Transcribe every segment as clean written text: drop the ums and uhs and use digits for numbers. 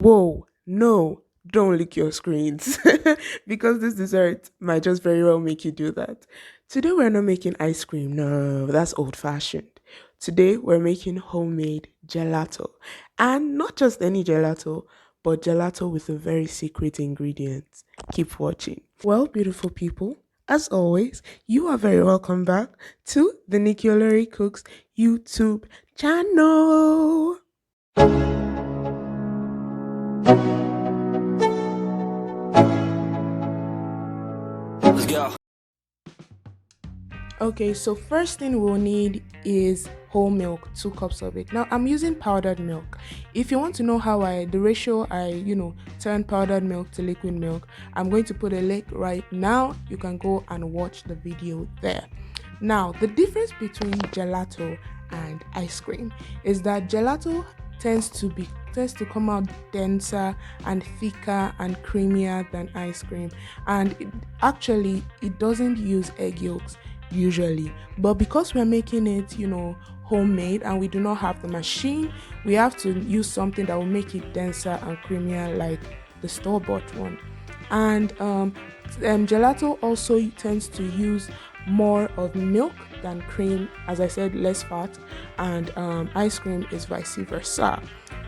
Whoa, no, don't lick your screens because this dessert might just very well make you do that. Today, we're not making ice cream. No, that's old fashioned. Today, we're making homemade gelato. And not just any gelato, but gelato with a very secret ingredient. Keep watching. Well, beautiful people, as always, you are very welcome back to the Nikki Cooks YouTube channel. Let's go. Okay, so first thing we'll need is whole milk, 2 cups of it. Now I'm using powdered milk. If you want to know how the ratio turn powdered milk to liquid milk, I'm going to put a link right now. You can go and watch the video there. Now, the difference between gelato and ice cream is that gelato tends to come out denser and thicker and creamier than ice cream, and it doesn't use egg yolks usually, but because we're making it homemade and we do not have the machine, we have to use something that will make it denser and creamier like the store-bought one. And gelato also tends to use more of milk than cream, as I said, less fat, and ice cream is vice versa.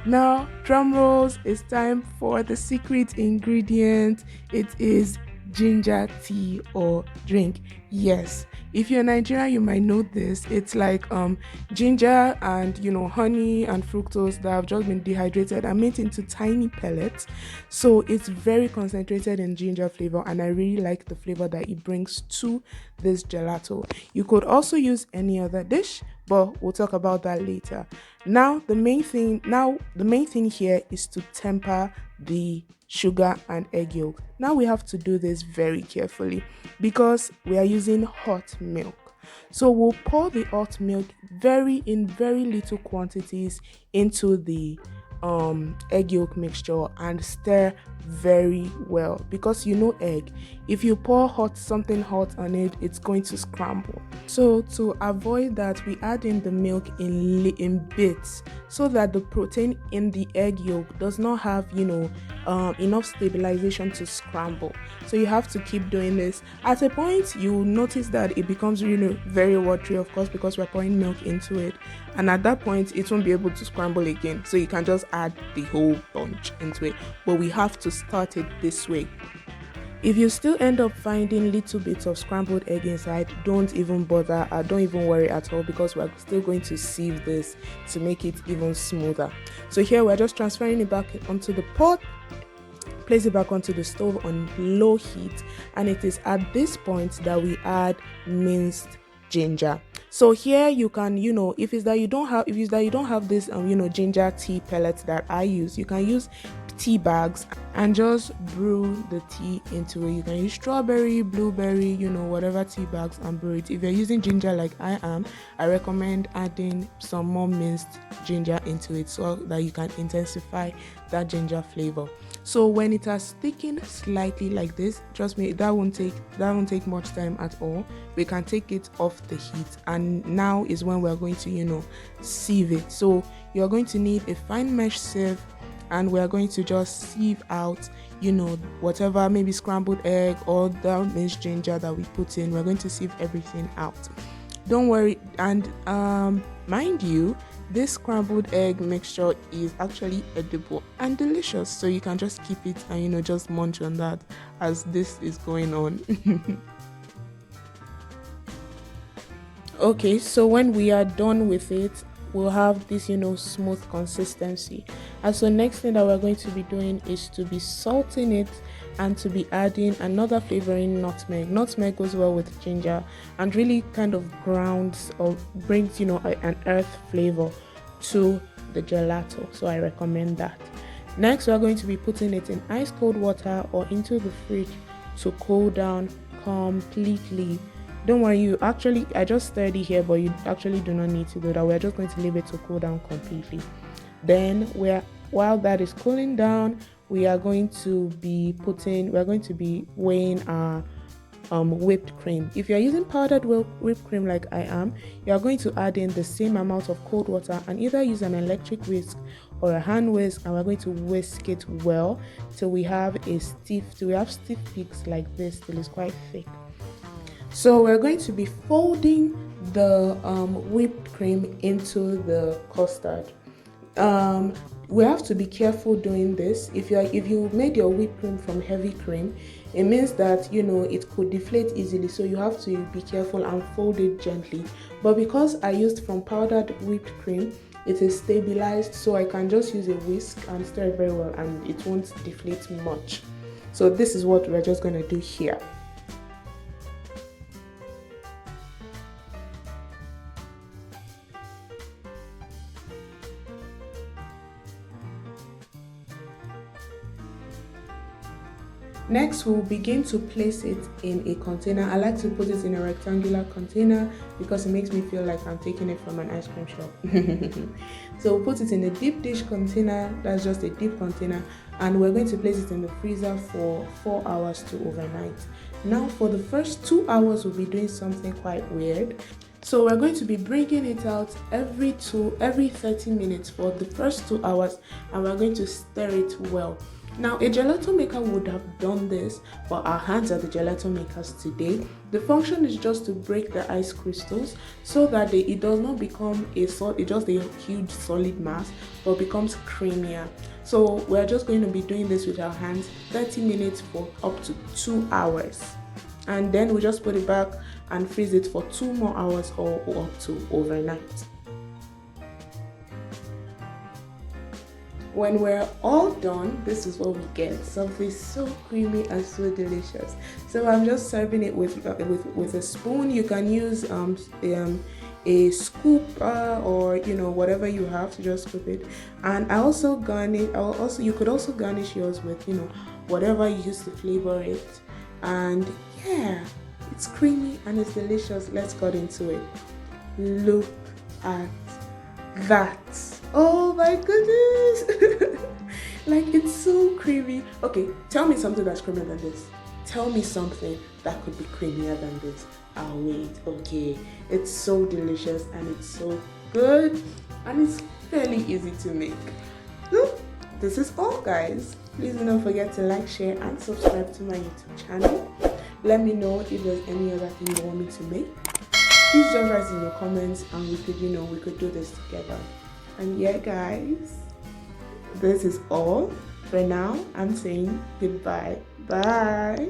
Now, drum rolls, it's time for the secret ingredient. It is ginger tea or drink. Yes, if you're Nigerian, you might know this. It's like ginger and honey and fructose that have just been dehydrated and made into tiny pellets. So it's very concentrated in ginger flavor, and I really like the flavor that it brings to this gelato. You could also use any other dish, but we'll talk about that later. The main thing here is to temper the sugar and egg yolk. Now we have to do this very carefully because we are using hot milk. So we'll pour the hot milk in very little quantities into the egg yolk mixture and stir very well, because egg, if you pour something hot on it, it's going to scramble. So to avoid that, we add in the milk in bits so that the protein in the egg yolk does not have enough stabilization to scramble. So you have to keep doing this. At a point, you'll notice that it becomes very watery, of course, because we're pouring milk into it, and at that point it won't be able to scramble again, so you can just add the whole bunch into it, but we have to start it this way. If you still end up finding little bits of scrambled egg inside, don't even bother, don't even worry at all, because we're still going to sieve this to make it even smoother. So here we're just transferring it back onto the pot, place it back onto the stove on low heat, and it is at this point that we add minced ginger. So here you can, if it's that you don't have this ginger tea pellets that I use, you can use tea bags and just brew the tea into it. You can use strawberry, blueberry, whatever tea bags, and brew it. If you're using ginger like I am, I recommend adding some more minced ginger into it so that you can intensify that ginger flavor. So when it has thickened slightly like this, trust me, that won't take much time at all. We can take it off the heat, and now is when we're going to sieve it. So you're going to need a fine mesh sieve, and we're going to just sieve out whatever, maybe scrambled egg or the minced ginger that we put in. We're going to sieve everything out. Don't worry, and mind you, this scrambled egg mixture is actually edible and delicious, so you can just keep it and just munch on that as this is going on. Okay, so when we are done with it, we'll have this smooth consistency. And so next thing that we're going to be doing is to be salting it and to be adding another flavoring, nutmeg. Nutmeg goes well with ginger and really kind of grounds or brings an earth flavor to the gelato, so I recommend that. Next, we're going to be putting it in ice cold water or into the fridge to cool down completely. Don't worry, I just stirred it here, but you actually do not need to do that. We're just going to leave it to cool down completely. Then while that is cooling down, we're going to be weighing our whipped cream. If you're using powdered whipped cream like I am, you are going to add in the same amount of cold water and either use an electric whisk or a hand whisk, and we're going to whisk it well till we have stiff peaks like this, till it's quite thick. So we're going to be folding the whipped cream into the custard. We have to be careful doing this. If you made your whipped cream from heavy cream, it means that it could deflate easily, so you have to be careful and fold it gently. But because I used from powdered whipped cream, it is stabilized, so I can just use a whisk and stir it very well and it won't deflate much. So this is what we're just going to do here. Next, we'll begin to place it in a container. I like to put it in a rectangular container because it makes me feel like I'm taking it from an ice cream shop. So we'll put it in a deep dish container, that's just a deep container, and we're going to place it in the freezer for 4 hours to overnight. Now for the first 2 hours, we'll be doing something quite weird. So we're going to be bringing it out every 30 minutes for the first 2 hours, and we're going to stir it well. Now, a gelato maker would have done this, but our hands are the gelato makers today. The function is just to break the ice crystals so that it does not become just a huge solid mass, but becomes creamier. So we're just going to be doing this with our hands 30 minutes for up to 2 hours. And then we just put it back and freeze it for 2 more hours or up to overnight. When we're all done, this is what we get. Something so creamy and so delicious. So I'm just serving it with a spoon. You can use a scoop or whatever you have to just scoop it. And you could also garnish yours with whatever you use to flavor it. And yeah, it's creamy and it's delicious. Let's get into it. Look at that. Oh my goodness. Like, it's so creamy. Okay, tell me something that's creamier than this. Tell me something that could be creamier than this. I'll wait. Okay, it's so delicious and it's so good and it's fairly easy to make. So this is all, guys. Please do not forget to like, share and subscribe to my YouTube channel. Let me know if there's any other thing you want me to make. Please just write in your comments and we could do this together. And yeah, guys, this is all for now. I'm saying goodbye. Bye.